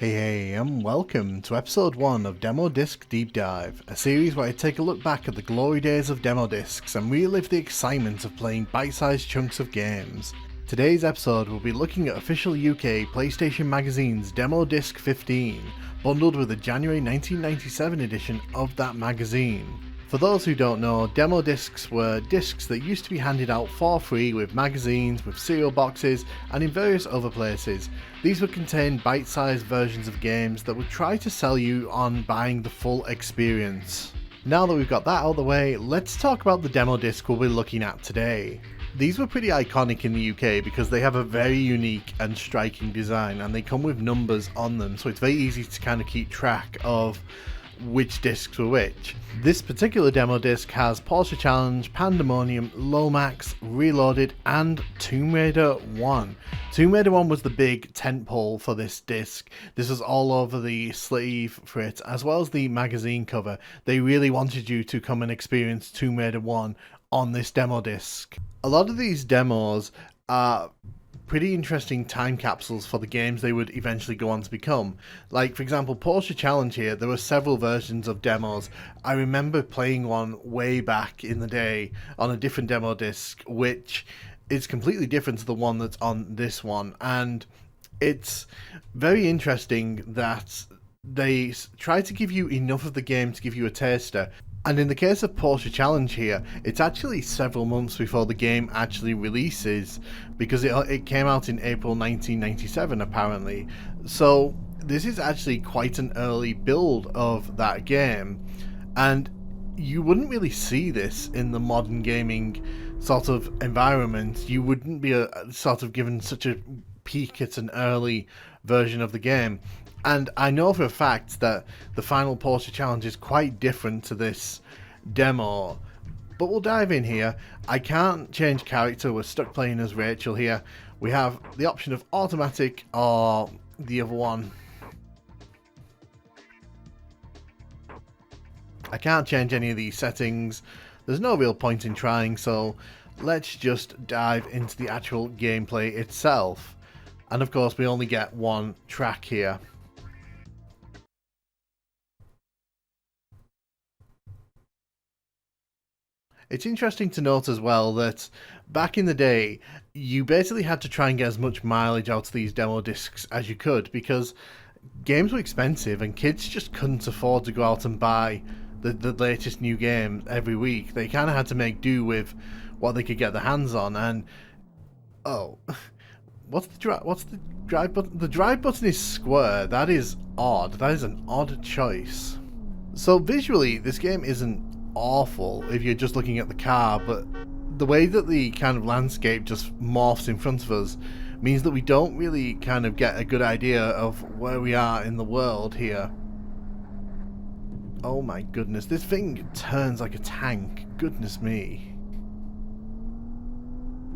Hey, and welcome to episode 1 of Demo Disk Deepdive, a series where I take a look back at the glory days of demo discs and relive the excitement of playing bite-sized chunks of games. Today's episode will be looking at official UK PlayStation Magazine's Demo Disc 15, bundled with the January 1997 edition of that magazine. For those who don't know, demo discs were discs that used to be handed out for free with magazines, with cereal boxes, and in various other places. These would contain bite-sized versions of games that would try to sell you on buying the full experience. Now that we've got that out of the way, let's talk about the demo disc we'll be looking at today. These were pretty iconic in the UK because they have a very unique and striking design, and they come with numbers on them, so it's very easy to kind of keep track of which discs were which. This particular demo disc has Porsche Challenge, Pandemonium, Lowmax, Reloaded, and Tomb Raider 1. Tomb Raider 1 was the big tentpole for this disc. This was all over the sleeve for it, as well as the magazine cover. They really wanted you to come and experience Tomb Raider 1 on this demo disc. A lot of these demos are pretty interesting time capsules for the games they would eventually go on to become. Like, for example, Porsche Challenge here, there were several versions of demos. I remember playing one way back in the day on a different demo disc, which is completely different to the one that's on this one. And it's very interesting that they try to give you enough of the game to give you a taster. And in the case of Porsche Challenge here, it's actually several months before the game actually releases, because it came out in April 1997 apparently. So this is actually quite an early build of that game, and you wouldn't really see this in the modern gaming sort of environment. You wouldn't be sort of given such a peek at an early version of the game. And I know for a fact that the final Porsche Challenge is quite different to this demo. But we'll dive in here. I can't change character, we're stuck playing as Rachel here. We have the option of automatic or the other one. I can't change any of these settings. There's no real point in trying, so let's just dive into the actual gameplay itself. And of course we only get one track here. It's interesting to note as well that back in the day, you basically had to try and get as much mileage out of these demo discs as you could, because games were expensive and kids just couldn't afford to go out and buy the latest new game every week. They kind of had to make do with what they could get their hands on. And oh, what's the drive button? The drive button is square. That is odd. That is an odd choice. So visually, this game isn't awful if you're just looking at the car, but the way that the kind of landscape just morphs in front of us means that we don't really kind of get a good idea of where we are in the world here. Oh my goodness, this thing turns like a tank. Goodness me.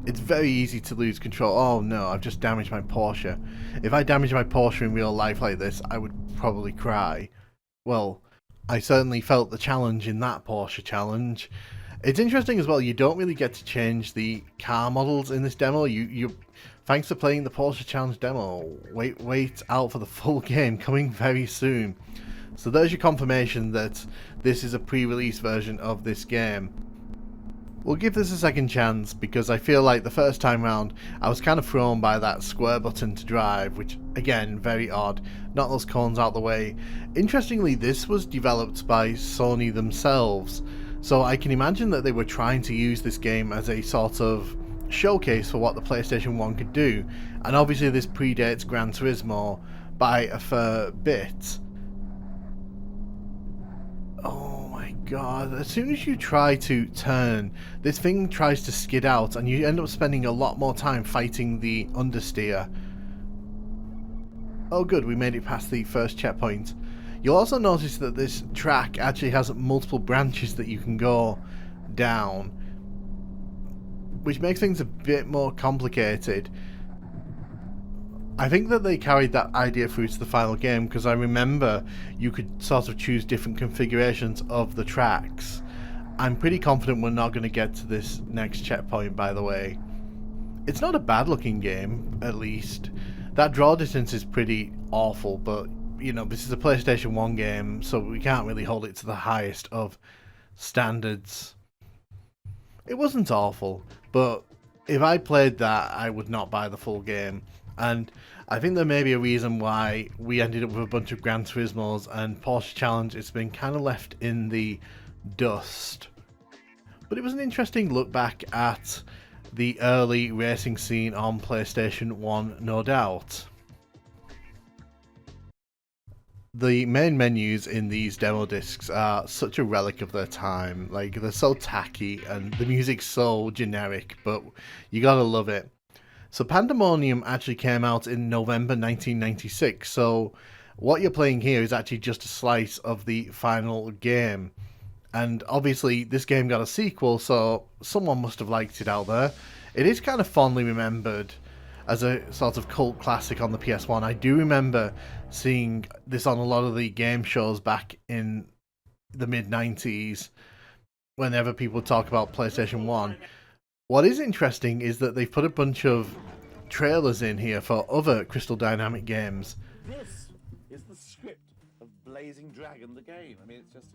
It's very easy to lose control. Oh no, I've just damaged my Porsche. If I damaged my Porsche in real life like this, I would probably cry. Well, I certainly felt the challenge in that Porsche Challenge. It's interesting as well, you don't really get to change the car models in this demo. You thanks for playing the Porsche Challenge demo. Wait out for the full game coming very soon. So there's your confirmation that this is a pre-release version of this game. We'll give this a second chance because I feel like the first time round I was kind of thrown by that square button to drive, which again, very odd. Knock those cones out the way. Interestingly, this was developed by Sony themselves, so I can imagine that they were trying to use this game as a sort of showcase for what the PlayStation 1 could do, and obviously this predates Gran Turismo by a fair bit. Oh my god, as soon as you try to turn, this thing tries to skid out and you end up spending a lot more time fighting the understeer. Oh good, we made it past the first checkpoint. You'll also notice that this track actually has multiple branches that you can go down, which makes things a bit more complicated. I think that they carried that idea through to the final game, because I remember you could sort of choose different configurations of the tracks. I'm pretty confident we're not going to get to this next checkpoint, by the way. It's not a bad looking game, at least. That draw distance is pretty awful, but you know, this is a PlayStation 1 game, so we can't really hold it to the highest of standards. It wasn't awful, but if I played that, I would not buy the full game. And I think there may be a reason why we ended up with a bunch of Gran Turismos and Porsche Challenge. It's been kind of left in the dust. But it was an interesting look back at the early racing scene on PlayStation 1, no doubt. The main menus in these demo discs are such a relic of their time. Like, they're so tacky and the music's so generic, but you gotta love it. So Pandemonium actually came out in November 1996, so what you're playing here is actually just a slice of the final game. And obviously this game got a sequel, so someone must have liked it out there. It is kind of fondly remembered as a sort of cult classic on the PS1. I do remember seeing this on a lot of the game shows back in the mid-90s whenever people talk about PlayStation 1. What is interesting is that they've put a bunch of trailers in here for other Crystal Dynamic games. This is the script of Blazing Dragon, the game. I mean, it's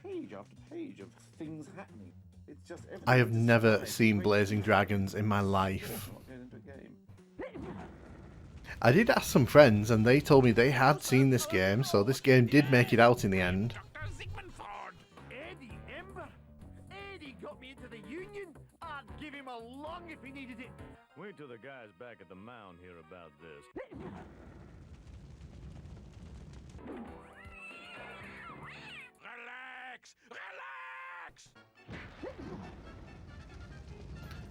page after page of things happening. It's just I have never seen Blazing Dragons in my life. I did ask some friends and they told me they had seen this game, so this game did make it out in the end. Give him a lung if he needed it. Wait till the guys back at the mound hear about this. Relax! Relax!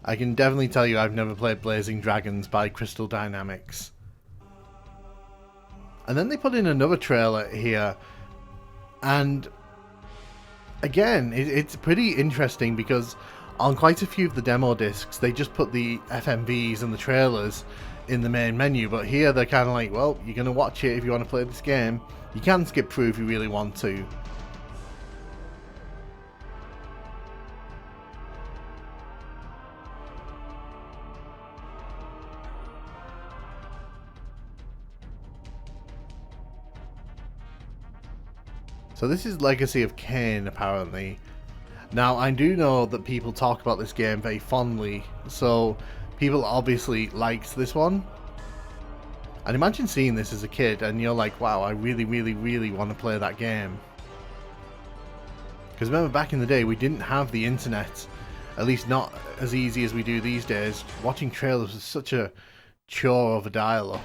I can definitely tell you I've never played Blazing Dragons by Crystal Dynamics. And then they put in another trailer here, and again, it's pretty interesting because on quite a few of the demo discs, they just put the FMVs and the trailers in the main menu, but here they're kind of like, well, you're going to watch it if you want to play this game. You can skip through if you really want to. So this is Legacy of Kain, apparently. Now, I do know that people talk about this game very fondly, so people obviously liked this one. And imagine seeing this as a kid and you're like, wow, I really, really, really want to play that game. Because remember, back in the day, we didn't have the internet, at least not as easy as we do these days. Watching trailers was such a chore of a dial-up.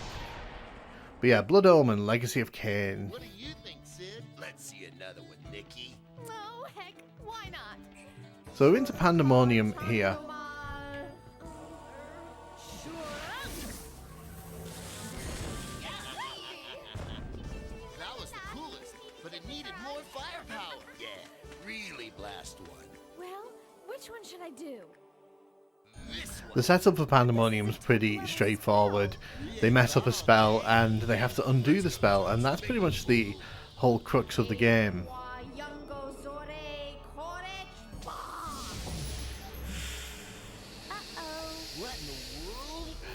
But yeah, Blood Omen, Legacy of Kain. What do you think, Sid? Let's see another one, Nikki. Oh, heck, why not? So we're into Pandemonium here. That was the coolest, but it needed more firepower. Yeah, really blast one. Well, which one should I do? This one. The setup for Pandemonium is pretty straightforward. They mess up a spell and they have to undo the spell, and that's pretty much the whole crux of the game.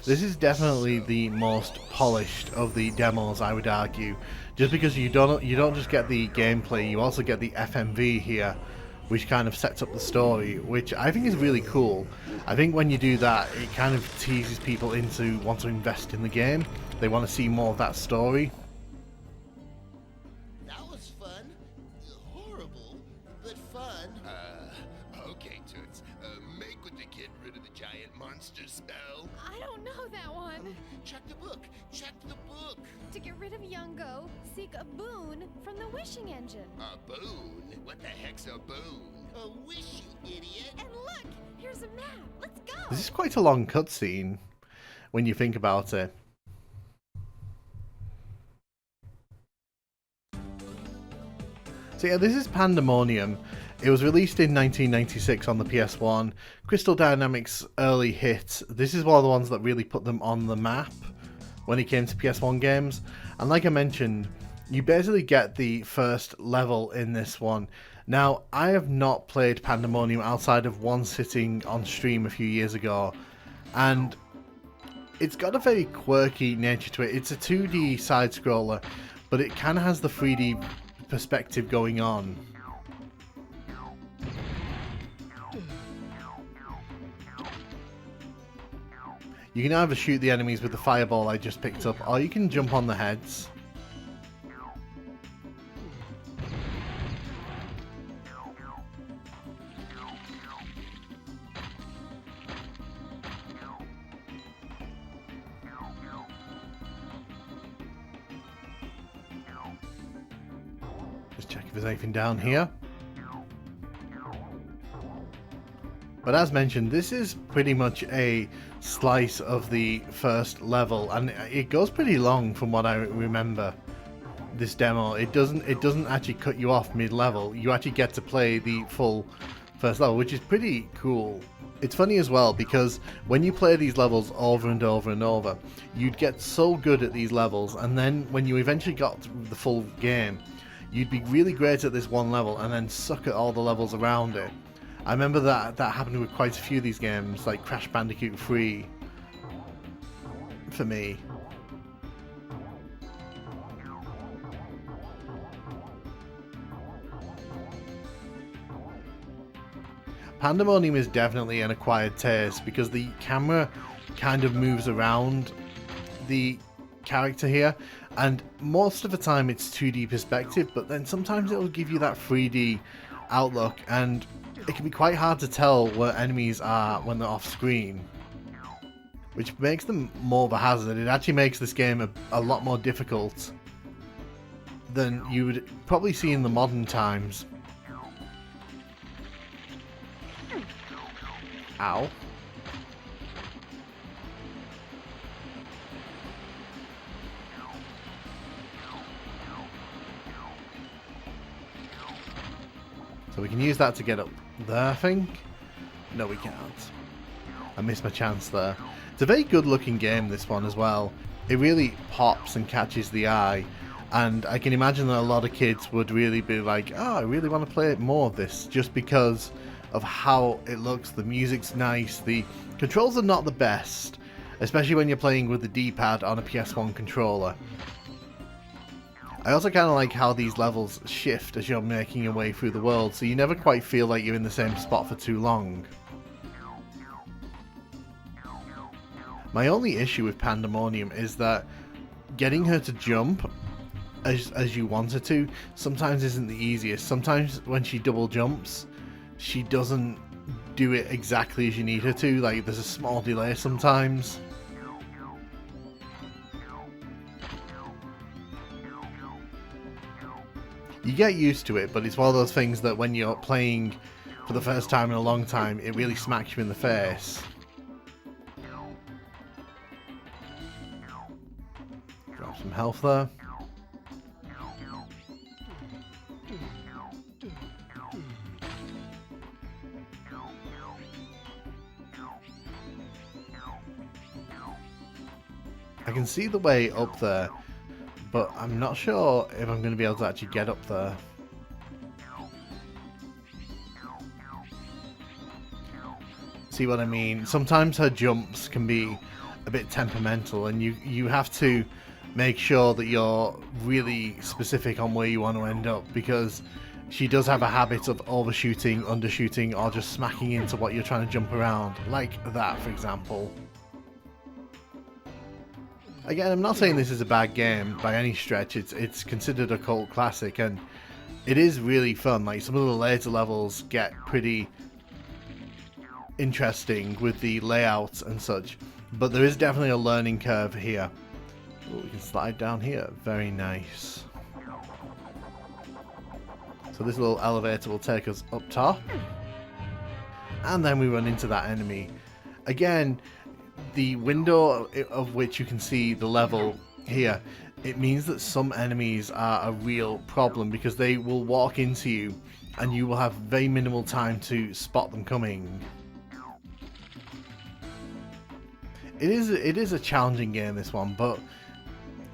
This is definitely the most polished of the demos, I would argue, just because you don't just get the gameplay, you also get the FMV here, which kind of sets up the story, which I think is really cool. I think when you do that, it kind of teases people into want to invest in the game. They want to see more of that story. That was fun. Horrible, but fun. Okay, Toots. Make with the get rid of the giant monster spell. I don't know that one. Check the book. Check the book. To get rid of Youngo, seek a boon from the wishing engine. A boon? What the heck's a boon? A wish, you idiot. And look, here's a map. Let's go. This is quite a long cutscene when you think about it. So yeah, this is Pandemonium. It was released in 1996 on the PS1. Crystal Dynamics' early hit. This is one of the ones that really put them on the map when it came to PS1 games. And like I mentioned, you basically get the first level in this one. Now, I have not played Pandemonium outside of one sitting on stream a few years ago. And It's got a very quirky nature to it. It's a 2D side-scroller, but it kind of has the 3D perspective going on. You can either shoot the enemies with the fireball I just picked up, or you can jump on the heads. Just check if there's anything down here. But as mentioned, this is pretty much a slice of the first level, and it goes pretty long from what I remember. This demo, it doesn't actually cut you off mid-level. You actually get to play the full first level, which is pretty cool. It's funny as well because when you play these levels over and over and over, you'd get so good at these levels, and then when you eventually got the full game, you'd be really great at this one level and then suck at all the levels around it. I remember that happened with quite a few of these games, like Crash Bandicoot 3, for me. Pandemonium is definitely an acquired taste because the camera kind of moves around the character here, and most of the time it's 2D perspective, but then sometimes it'll give you that 3D outlook, and it can be quite hard to tell where enemies are when they're off screen, which makes them more of a hazard. It actually makes this game a lot more difficult than you would probably see in the modern times. Ow. So we can use that to get up there, I think. No, we can't. I missed my chance there. It's a very good looking game, this one as well. It really pops and catches the eye, and I can imagine that a lot of kids would really be like, oh, I really want to play more of this, just because of how it looks. The music's nice, the controls are not the best, especially when you're playing with the D-pad on a PS1 controller. I also kind of like how these levels shift as you're making your way through the world, so you never quite feel like you're in the same spot for too long. My only issue with Pandemonium is that getting her to jump as you want her to sometimes isn't the easiest. Sometimes when she double jumps, she doesn't do it exactly as you need her to, like there's a small delay sometimes. You get used to it, but it's one of those things that when you're playing for the first time in a long time, it really smacks you in the face. Drop some health there. I can see the way up there, but I'm not sure if I'm going to be able to actually get up there. See what I mean? Sometimes her jumps can be a bit temperamental, and you have to make sure that you're really specific on where you want to end up, because she does have a habit of overshooting, undershooting, or just smacking into what you're trying to jump around, like that, for example. Again, I'm not saying this is a bad game by any stretch. It's considered a cult classic, and it is really fun. Like, some of the later levels get pretty interesting with the layouts and such, but there is definitely a learning curve here. Ooh, we can slide down here. Very nice. So this little elevator will take us up top, and then we run into that enemy. Again, the window of which you can see the level here, it means that some enemies are a real problem, because they will walk into you and you will have very minimal time to spot them coming. It is a challenging game, this one, but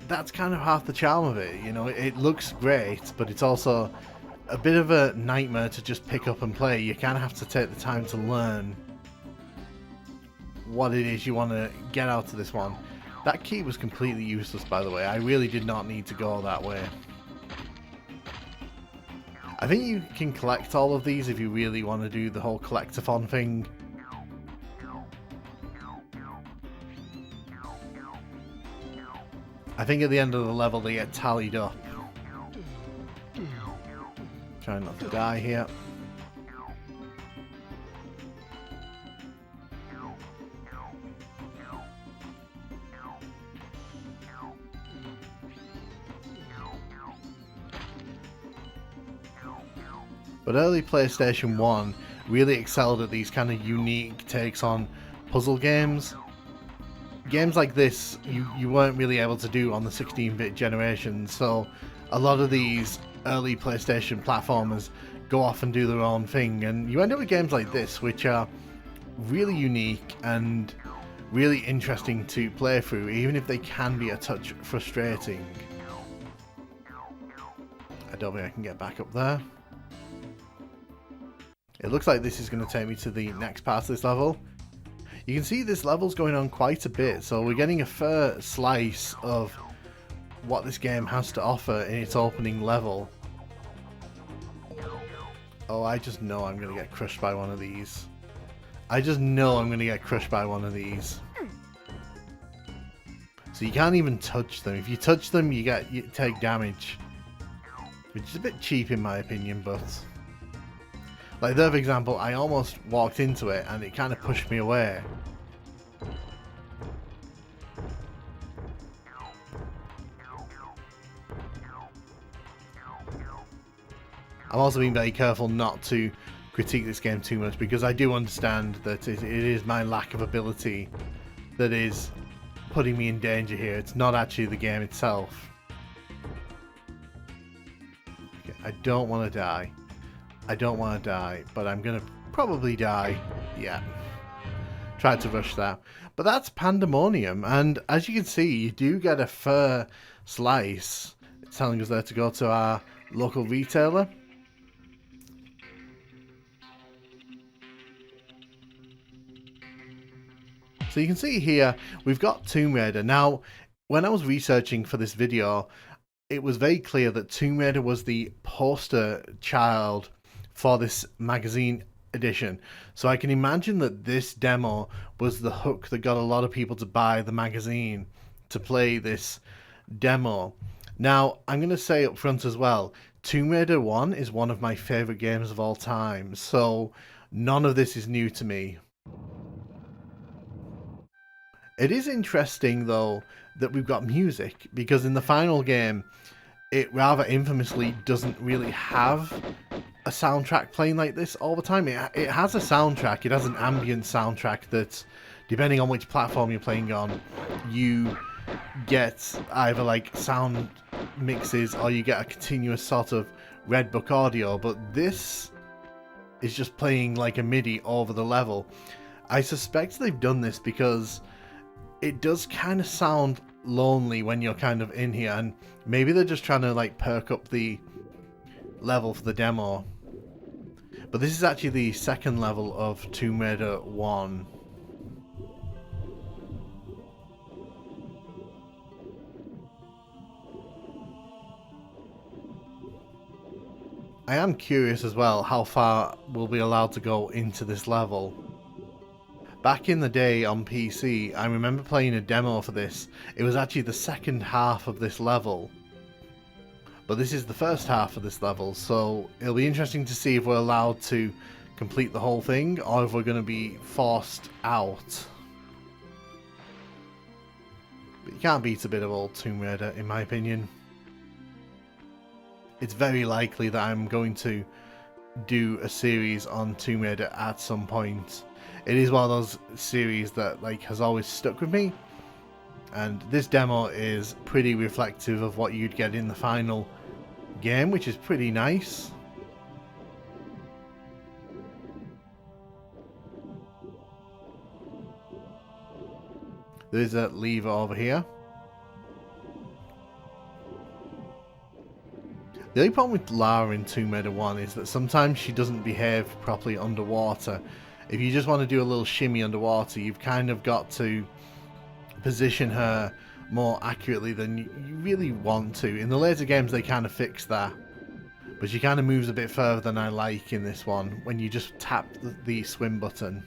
that's kind of half the charm of it. You know, it looks great, but it's also a bit of a nightmare to just pick up and play. You kind of have to take the time to learn what it is you want to get out of this one. That key was completely useless, by the way. I really did not need to go that way. I think you can collect all of these if you really want to do the whole collectathon thing. I think at the end of the level they get tallied up. Trying not to die here. But early PlayStation 1 really excelled at these kind of unique takes on puzzle games. Games like this you weren't really able to do on the 16-bit generation, so a lot of these early PlayStation platformers go off and do their own thing, and you end up with games like this which are really unique and really interesting to play through, even if they can be a touch frustrating. I don't think I can get back up there. It looks like this is going to take me to the next part of this level. You can see this level's going on quite a bit, so we're getting a fair slice of what this game has to offer in its opening level. Oh, I just know I'm going to get crushed by one of these. I just know I'm going to get crushed by one of these. So you can't even touch them. If you touch them, you take damage. Which is a bit cheap in my opinion, but... Like there, for example, I almost walked into it and it kind of pushed me away. I'm also being very careful not to critique this game too much, because I do understand that it is my lack of ability that is putting me in danger here. It's not actually the game itself. Okay, I don't want to die. I don't want to die, but I'm going to probably die. Yeah. Tried to rush that. But that's Pandemonium, and as you can see, you do get a fair slice. It's telling us there to go to our local retailer. So you can see here, we've got Tomb Raider. Now, when I was researching for this video, it was very clear that Tomb Raider was the poster child for this magazine edition. So I can imagine that this demo was the hook that got a lot of people to buy the magazine to play this demo. Now, I'm going to say up front as well, Tomb Raider 1 is one of my favourite games of all time, so none of this is new to me. It is interesting, though, that we've got music, because in the final game, it rather infamously doesn't really have a soundtrack playing like this all the time. It has a soundtrack, it has an ambient soundtrack that, depending on which platform you're playing on, you get either like sound mixes or you get a continuous sort of Red Book audio, but this is just playing like a MIDI over the level. I suspect they've done this because it does kind of sound lonely when you're kind of in here, and maybe they're just trying to like perk up the level for the demo. But this is actually the second level of Tomb Raider 1. I am curious as well how far we'll be allowed to go into this level. Back in the day on PC, I remember playing a demo for this. It was actually the second half of this level. But this is the first half of this level, so it'll be interesting to see if we're allowed to complete the whole thing, or if we're going to be forced out. But you can't beat a bit of old Tomb Raider, in my opinion. It's very likely that I'm going to do a series on Tomb Raider at some point. It is one of those series that like has always stuck with me, and this demo is pretty reflective of what you'd get in the final game, which is pretty nice. There's a lever over here. The only problem with Lara in Tomb Raider 1 is that sometimes she doesn't behave properly underwater. If you just want to do a little shimmy underwater, you've kind of got to position her more accurately than you really want to. In the later games they kind of fix that, but she kind of moves a bit further than I like in this one when you just tap the swim button.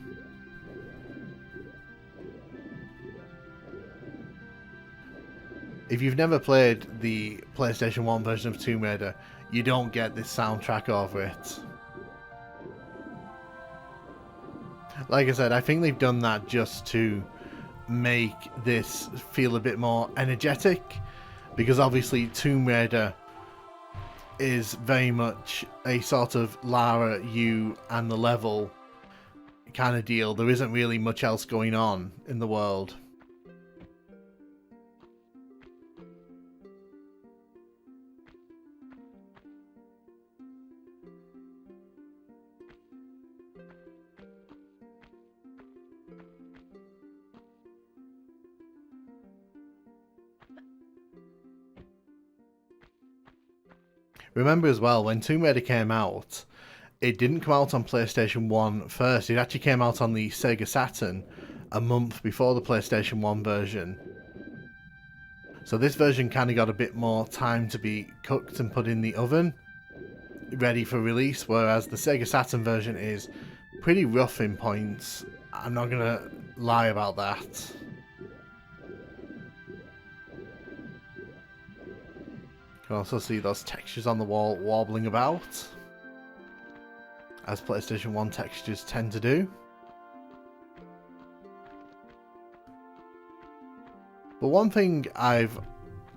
If you've never played the PlayStation 1 version of Tomb Raider, you don't get this soundtrack over it. Like I said, I think they've done that just to make this feel a bit more energetic, because obviously Tomb Raider is very much a sort of Lara, you, and the level kind of deal. There isn't really much else going on in the world. Remember as well, when Tomb Raider came out, it didn't come out on PlayStation 1 first. It actually came out on the Sega Saturn a month before the PlayStation 1 version. So this version kind of got a bit more time to be cooked and put in the oven, ready for release, whereas the Sega Saturn version is pretty rough in points. I'm not going to lie about that. You can also see those textures on the wall wobbling about, as PlayStation 1 textures tend to do. But one thing I've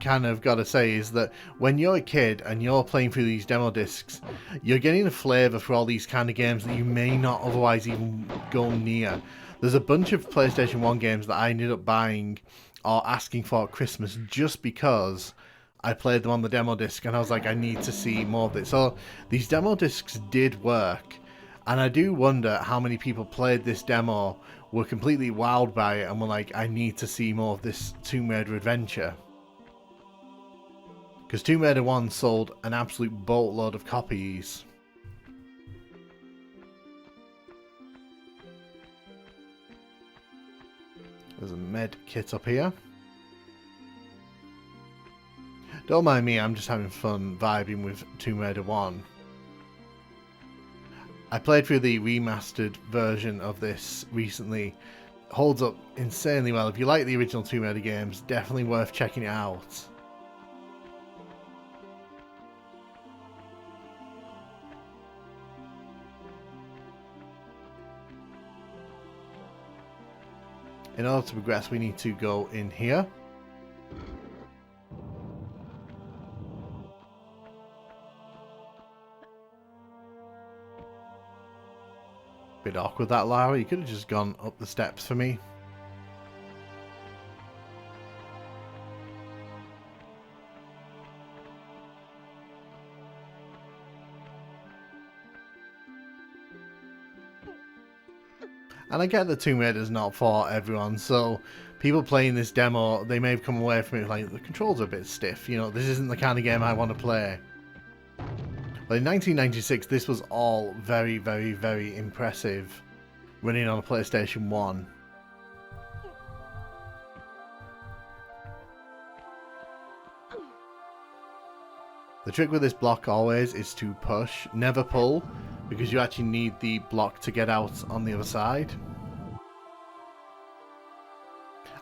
kind of got to say is that when you're a kid and you're playing through these demo discs, you're getting a flavour for all these kind of games that you may not otherwise even go near. There's a bunch of PlayStation 1 games that I ended up buying or asking for at Christmas just because I played them on the demo disc and I was like, I need to see more of it. So these demo discs did work, and I do wonder how many people played this demo, were completely wowed by it, and were like, I need to see more of this Tomb Raider adventure. Because Tomb Raider 1 sold an absolute boatload of copies. There's a med kit up here. Don't mind me, I'm just having fun vibing with Tomb Raider 1. I played through the remastered version of this recently. Holds up insanely well. If you like the original Tomb Raider games, definitely worth checking it out. In order to progress, we need to go in here. Bit awkward that, Lara. You could have just gone up the steps for me. And I get that Tomb Raider is not for everyone, so people playing this demo, they may have come away from it like, the controls are a bit stiff, you know, this isn't the kind of game I want to play. But in 1996, this was all very, very, very impressive, running on a PlayStation 1. The trick with this block always is to push, never pull, because you actually need the block to get out on the other side.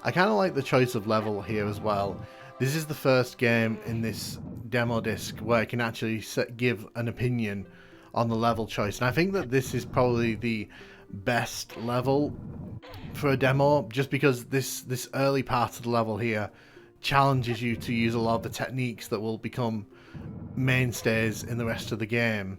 I kind of like the choice of level here as well. This is the first game in this demo disc where I can actually give an opinion on the level choice. And I think that this is probably the best level for a demo, just because this early part of the level here challenges you to use a lot of the techniques that will become mainstays in the rest of the game.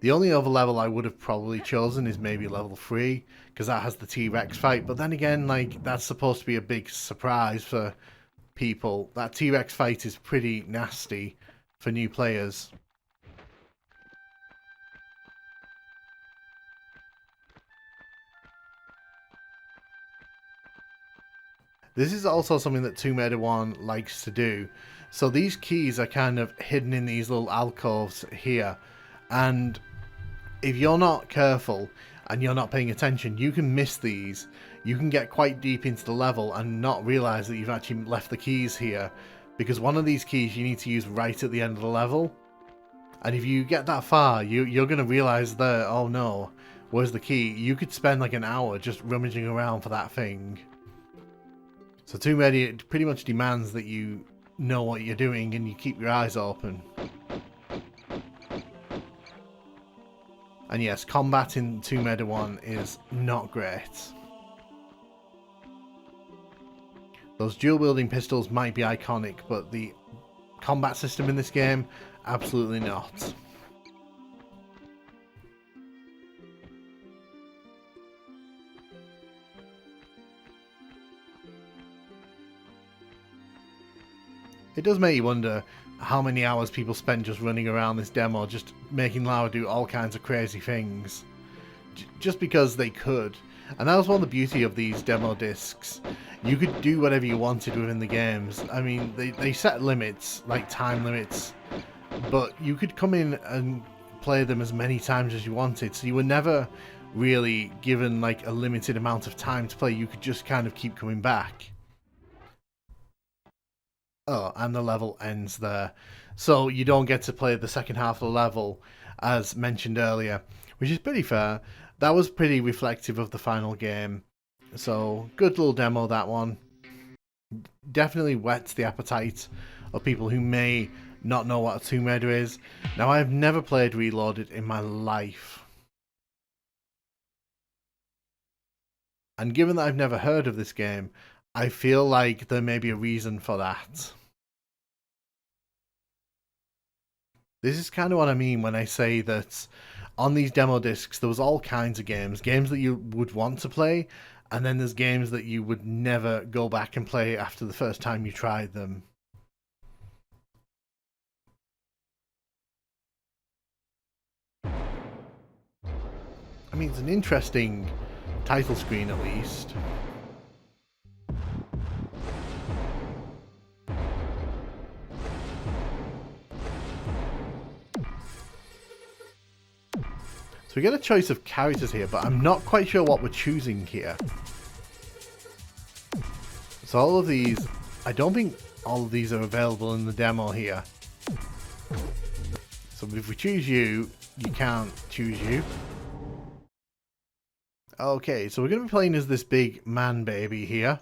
The only other level I would have probably chosen is maybe level 3, because that has the T-Rex fight. But then again, like, that's supposed to be a big surprise for people. That T-Rex fight is pretty nasty for new players. This is also something that Tomb Raider 1 likes to do. So these keys are kind of hidden in these little alcoves here, and if you're not careful, and you're not paying attention, you can miss these. You can get quite deep into the level and not realise that you've actually left the keys here, because one of these keys you need to use right at the end of the level. And if you get that far, you're going to realise that, oh no, where's the key? You could spend like an hour just rummaging around for that thing. So Tomb Raider, it pretty much demands that you know what you're doing and you keep your eyes open. And yes, combat in Tomb Raider 1 is not great. Those dual-wielding pistols might be iconic, but the combat system in this game, absolutely not. It does make you wonder how many hours people spend just running around this demo, just making Lara do all kinds of crazy things. Just because they could. And that was one of the beauty of these demo discs. You could do whatever you wanted within the games. I mean, they set limits, like time limits, but you could come in and play them as many times as you wanted, so you were never really given like a limited amount of time to play. You could just kind of keep coming back. Oh, and the level ends there. So you don't get to play the second half of the level, as mentioned earlier, which is pretty fair. That was pretty reflective of the final game. So, good little demo, that one. Definitely whets the appetite of people who may not know what a Tomb Raider is. Now, I've never played Reloaded in my life. And given that I've never heard of this game, I feel like there may be a reason for that. This is kind of what I mean when I say that on these demo discs there was all kinds of games. Games that you would want to play, and then there's games that you would never go back and play after the first time you tried them. I mean, it's an interesting title screen at least. So we get a choice of characters here, but I'm not quite sure what we're choosing here. So all of these, I don't think all of these are available in the demo here. So if we choose you, you can't choose you. Okay, so we're going to be playing as this big man baby here.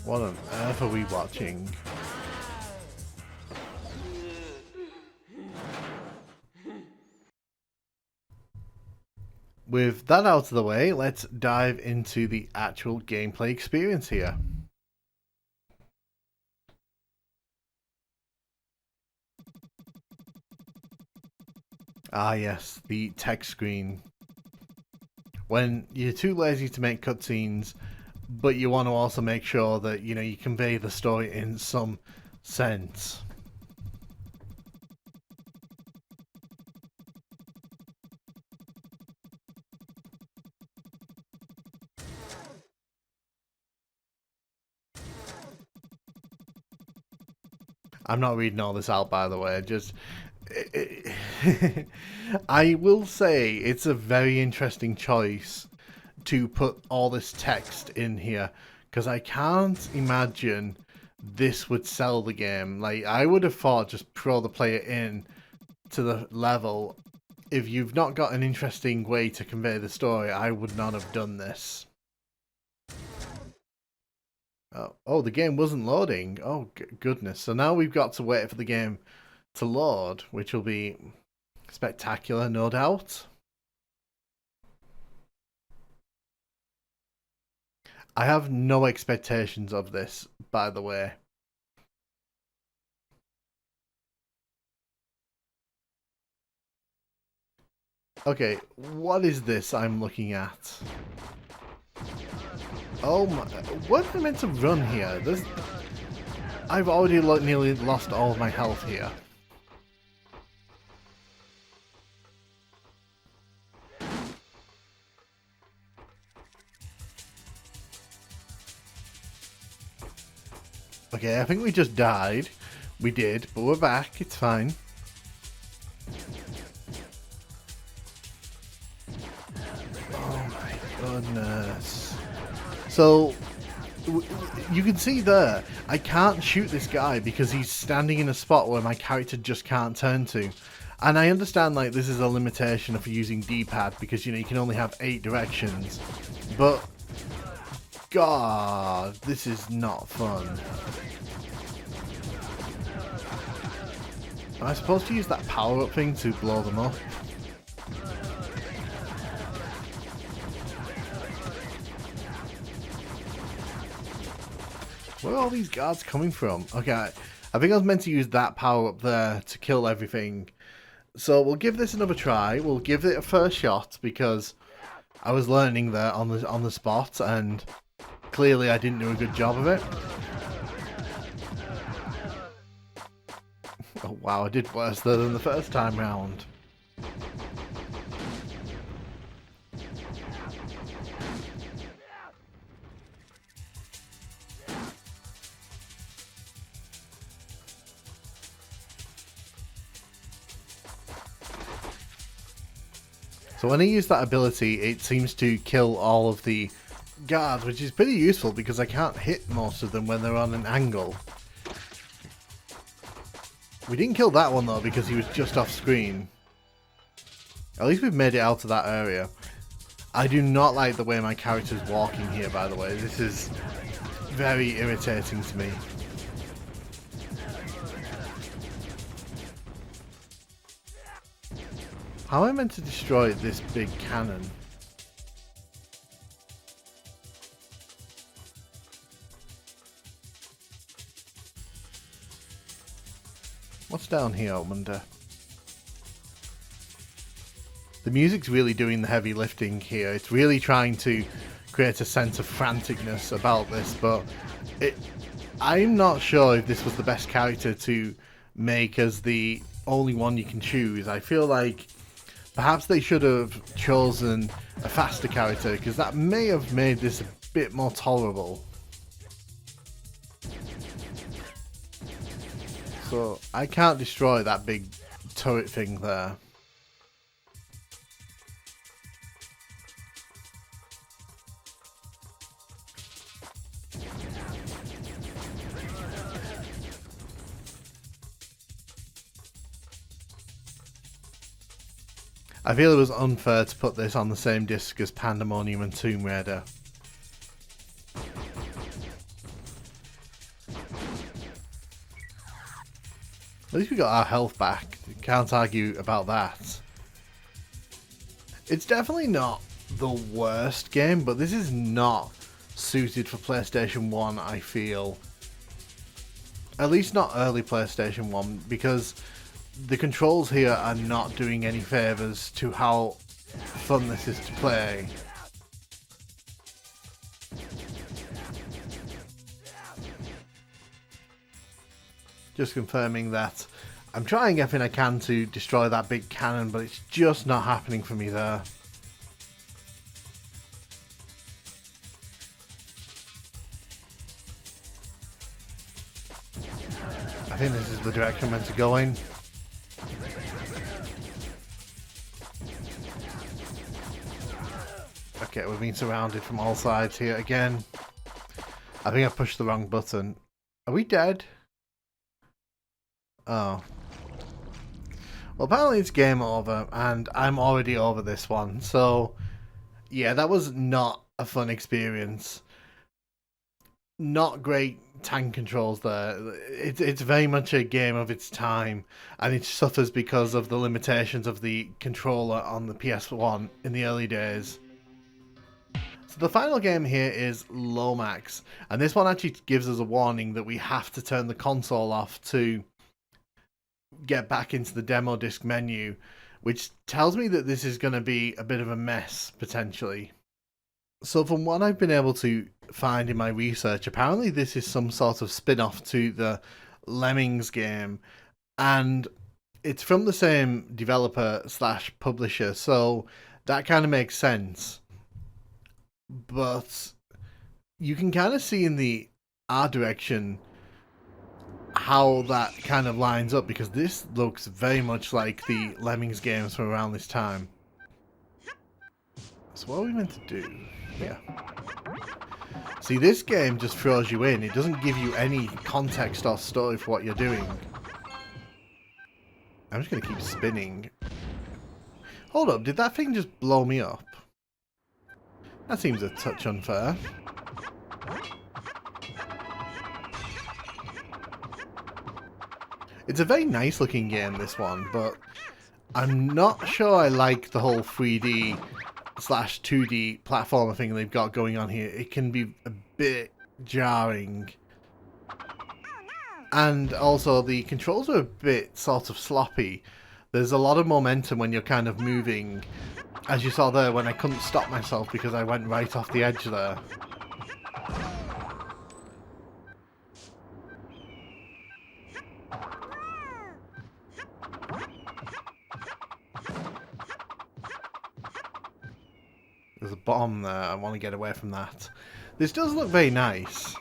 What on earth are we watching? With that out of the way, let's dive into the actual gameplay experience here. Ah yes, the text screen. When you're too lazy to make cutscenes, but you want to also make sure that, you know, you convey the story in some sense. I'm not reading all this out, by the way. Just, I will say it's a very interesting choice to put all this text in here, because I can't imagine this would sell the game. Like, I would have thought just throw the player in to the level. If you've not got an interesting way to convey the story, I would not have done this. Oh, the game wasn't loading. Oh, goodness. So now we've got to wait for the game to load, which will be spectacular, no doubt. I have no expectations of this, by the way. Okay, what is this I'm looking at? Oh my, what am I meant to run here? I've already nearly lost all of my health here. Okay, I think we just died. We did, but we're back. It's fine. Oh my goodness. So, you can see there, I can't shoot this guy because he's standing in a spot where my character just can't turn to. And I understand, like, this is a limitation of using D-pad because, you know, you can only have 8 directions. But, God, this is not fun. Am I supposed to use that power-up thing to blow them up? Where are all these guards coming from? Okay, I think I was meant to use that power-up there to kill everything. So we'll give this another try. We'll give it a first shot because I was learning there on the spot, and clearly I didn't do a good job of it. Oh wow, I did worse there than the first time round. So when I use that ability, it seems to kill all of the guards, which is pretty useful because I can't hit most of them when they're on an angle. We didn't kill that one though because he was just off screen. At least we've made it out of that area. I do not like the way my character's walking here, by the way. This is very irritating to me. How am I meant to destroy this big cannon? What's down here, I wonder? The music's really doing the heavy lifting here. It's really trying to create a sense of franticness about this, but I'm not sure if this was the best character to make as the only one you can choose. I feel like perhaps they should have chosen a faster character, because that may have made this a bit more tolerable. So I can't destroy that big turret thing there. I feel it was unfair to put this on the same disc as Pandemonium and Tomb Raider. At least we got our health back. Can't argue about that. It's definitely not the worst game, but this is not suited for PlayStation 1, I feel. At least not early PlayStation 1, because the controls here are not doing any favours to how fun this is to play. Just confirming that I'm trying everything I can to destroy that big cannon, but it's just not happening for me there. I think this is the direction I'm meant to go in. Okay, we're being surrounded from all sides here again. I think I pushed the wrong button. Are we dead? Oh. Well, apparently it's game over, and I'm already over this one. So, yeah, that was not a fun experience. Not great tank controls there. It's very much a game of its time, and it suffers because of the limitations of the controller on the PS1 in the early days. So the final game here is Lowmax, and this one actually gives us a warning that we have to turn the console off to get back into the demo disc menu, which tells me that this is going to be a bit of a mess potentially. So from what I've been able to find in my research, apparently this is some sort of spin-off to the Lemmings game, and it's from the same developer slash publisher, so that kind of makes sense. But you can kind of see in the art direction how that kind of lines up, because this looks very much like the Lemmings games from around this time. So what are we meant to do? Yeah. See, this game just throws you in. It doesn't give you any context or story for what you're doing. I'm just going to keep spinning. Hold up, did that thing just blow me up? That seems a touch unfair. It's a very nice looking game, this one, but I'm not sure I like the whole 3D slash 2D platformer thing they've got going on here. It can be a bit jarring. And also the controls are a bit sort of sloppy. There's a lot of momentum when you're kind of moving, as you saw there when I couldn't stop myself because I went right off the edge there. There's a bomb there. I want to get away from that. This does look very nice.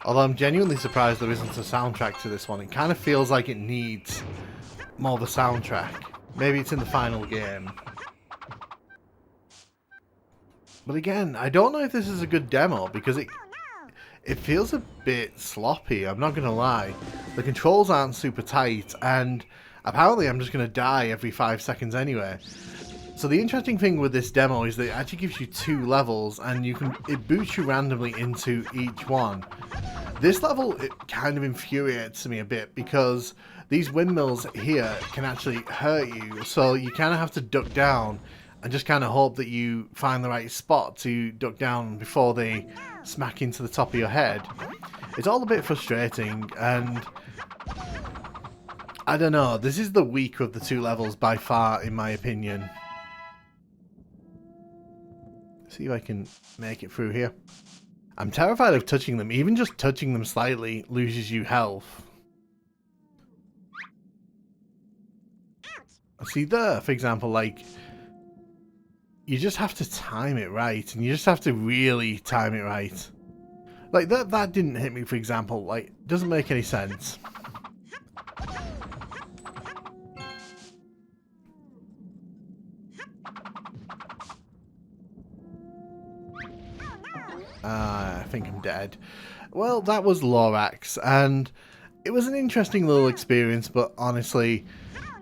Although I'm genuinely surprised there isn't a soundtrack to this one. It kind of feels like it needs more of a soundtrack. Maybe it's in the final game. But again, I don't know if this is a good demo because it feels a bit sloppy, I'm not going to lie. The controls aren't super tight, and apparently I'm just going to die every 5 seconds anyway. So the interesting thing with this demo is that it actually gives you 2 levels, and it boots you randomly into each one. This level, it kind of infuriates me a bit because these windmills here can actually hurt you, so you kind of have to duck down and just kind of hope that you find the right spot to duck down before they smack into the top of your head. It's all a bit frustrating, and I don't know, this is the weaker of the 2 levels by far, in my opinion. See if I can make it through here. I'm terrified of touching them. Even just touching them slightly loses you health. See there, for example, like, you just have to time it right, and you just have to really time it right. Like, that didn't hit me, for example. Like, doesn't make any sense. I think I'm dead. Well, that was Lowmax, and it was an interesting little experience, but honestly,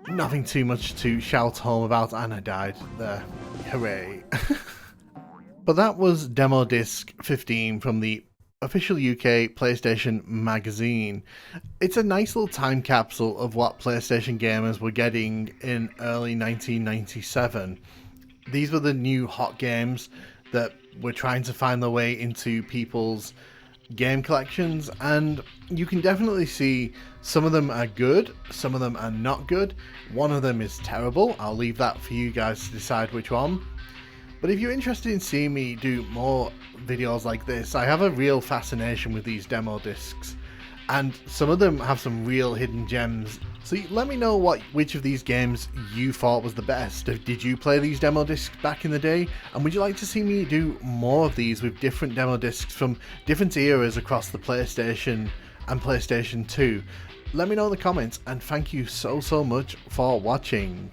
nothing too much to shout home about, and I died there. Hooray. But that was Demo Disk 15 from the official UK PlayStation magazine. It's a nice little time capsule of what PlayStation gamers were getting in early 1997. These were the new hot games that were trying to find their way into people's game collections, and you can definitely see some of them are good, some of them are not good. One of them is terrible. I'll leave that for you guys to decide which one. But if you're interested in seeing me do more videos like this, I have a real fascination with these demo discs, and some of them have some real hidden gems. So let me know which of these games you thought was the best. Did you play these demo discs back in the day? And would you like to see me do more of these with different demo discs from different eras across the PlayStation and PlayStation 2? Let me know in the comments, and thank you so much for watching.